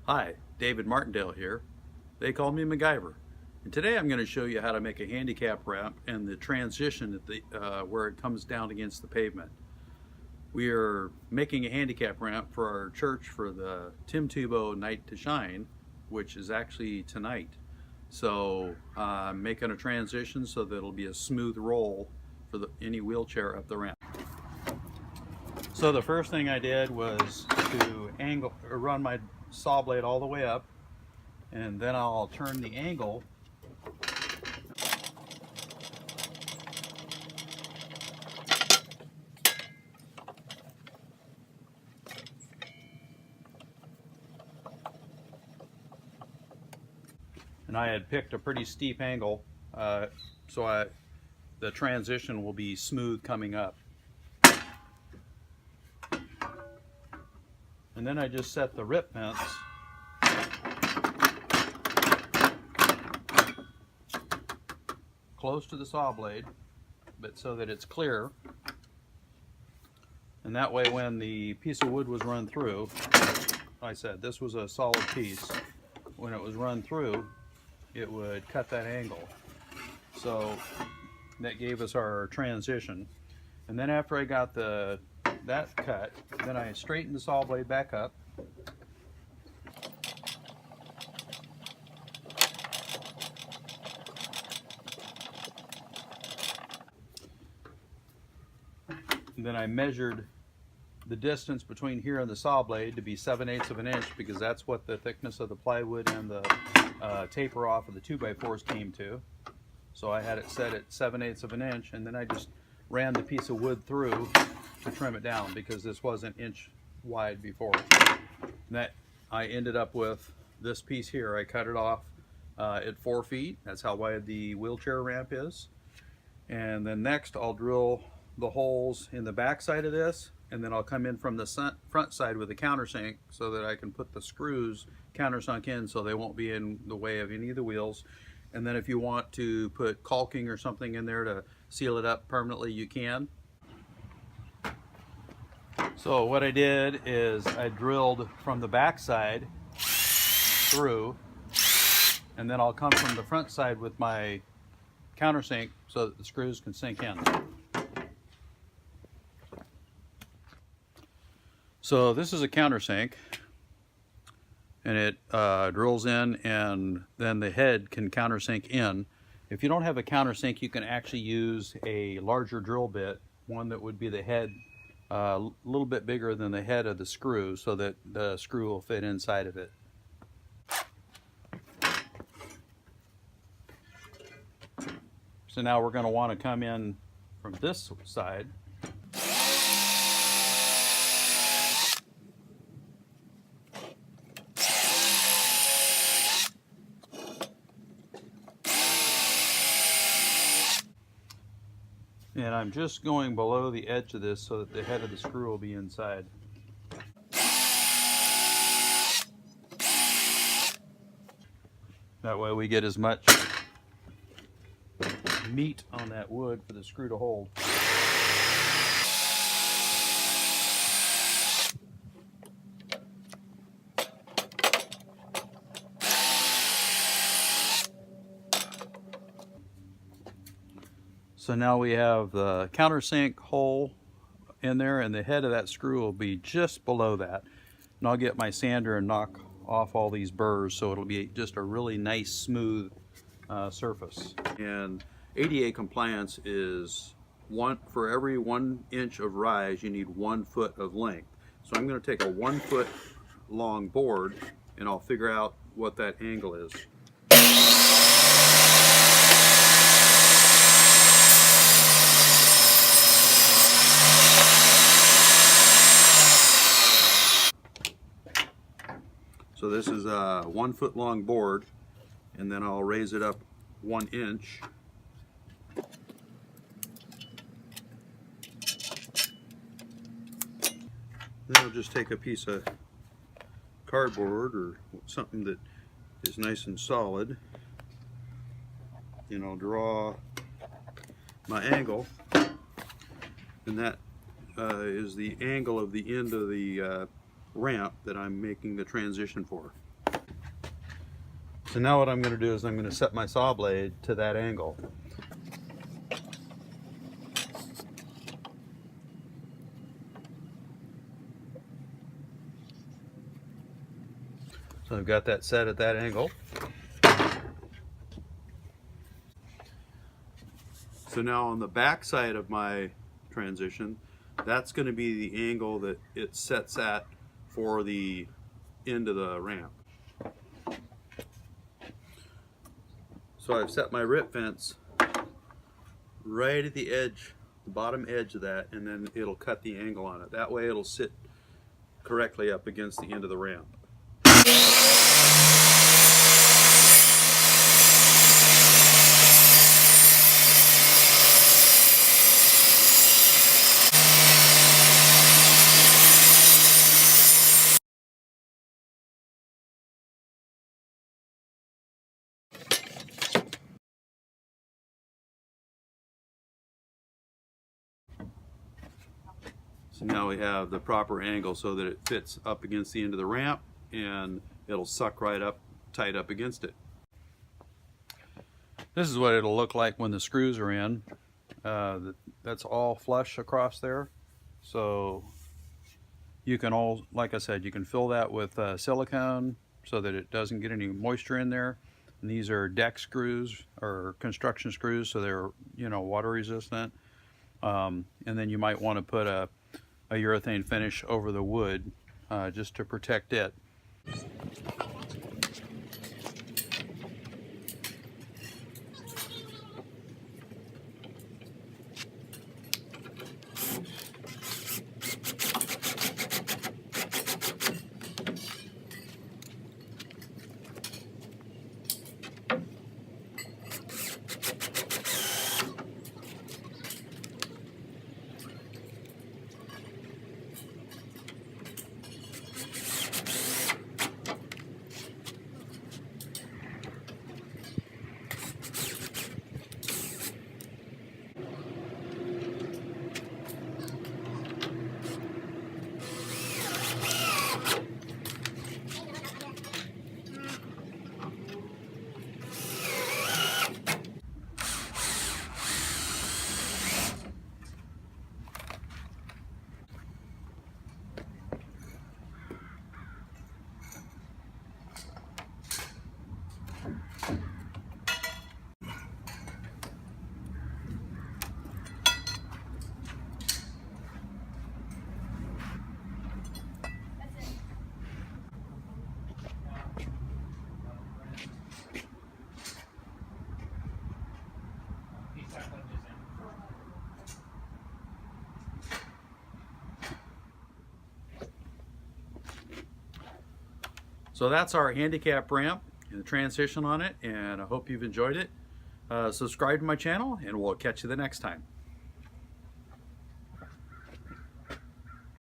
Hi, David Martindale here. They call me MacGyver. And today I'm going to show you how to make a handicap ramp and the transition at where it comes down against the pavement. We are making a handicap ramp for our church for the Tebow Night to Shine, which is actually tonight. So I'm making a transition so that it'll be a smooth roll for any wheelchair up the ramp. So the first thing I did was to run my saw blade all the way up, and then I'll turn the angle and I had picked a pretty steep angle so the transition will be smooth coming up. And then I just set the rip fence close to the saw blade, but so that it's clear. And that way when the piece of wood was run through, like I said, this was a solid piece. When it was run through, it would cut that angle. So that gave us our transition. And then after I got that cut, then I straightened the saw blade back up. And then I measured the distance between here and the saw blade to be 7/8 of an inch, because that's what the thickness of the plywood and the taper off of the 2x4s came to. So I had it set at 7/8 of an inch, and then I just ran the piece of wood through to trim it down, because this was an inch wide before. And that I ended up with this piece here. I cut it off at 4 feet. That's how wide the wheelchair ramp is. And then next I'll drill the holes in the back side of this, and then I'll come in from the front side with a countersink so that I can put the screws countersunk in so they won't be in the way of any of the wheels. And then if you want to put caulking or something in there to seal it up permanently, you can. So what I did is I drilled from the back side through, and then I'll come from the front side with my countersink so that the screws can sink in. So this is a countersink, and it drills in, and then the head can countersink in. If you don't have a countersink, you can actually use a larger drill bit, one that would be the head a little bit bigger than the head of the screw, so that the screw will fit inside of it. So now we're going to want to come in from this side. And I'm just going below the edge of this so that the head of the screw will be inside. That way we get as much meat on that wood for the screw to hold. So now we have the countersink hole in there, and the head of that screw will be just below that. And I'll get my sander and knock off all these burrs so it'll be just a really nice smooth surface. And ADA compliance is for every 1 inch of rise you need 1 foot of length. So I'm going to take a 1 foot long board and I'll figure out what that angle is. So this is a 1 foot long board, and then I'll raise it up 1 inch. Then I'll just take a piece of cardboard or something that is nice and solid, and I'll draw my angle, and that is the angle of the end of the ramp that I'm making the transition for. So now what I'm going to do is I'm going to set my saw blade to that angle. So I've got that set at that angle. So now on the back side of my transition, that's going to be the angle that it sets at for the end of the ramp. So I've set my rip fence right at the edge, the bottom edge of that, and then it'll cut the angle on it. That way it'll sit correctly up against the end of the ramp. So now we have the proper angle so that it fits up against the end of the ramp and it'll suck right up, tight up against it. This is what it'll look like when the screws are in. That's all flush across there. So you can all, like I said, you can fill that with silicone so that it doesn't get any moisture in there. And these are deck screws or construction screws, so they're, you know, water resistant. And then you might want to put a urethane finish over the wood just to protect it. So that's our handicap ramp and the transition on it, and I hope you've enjoyed it. Subscribe to my channel and we'll catch you the next time.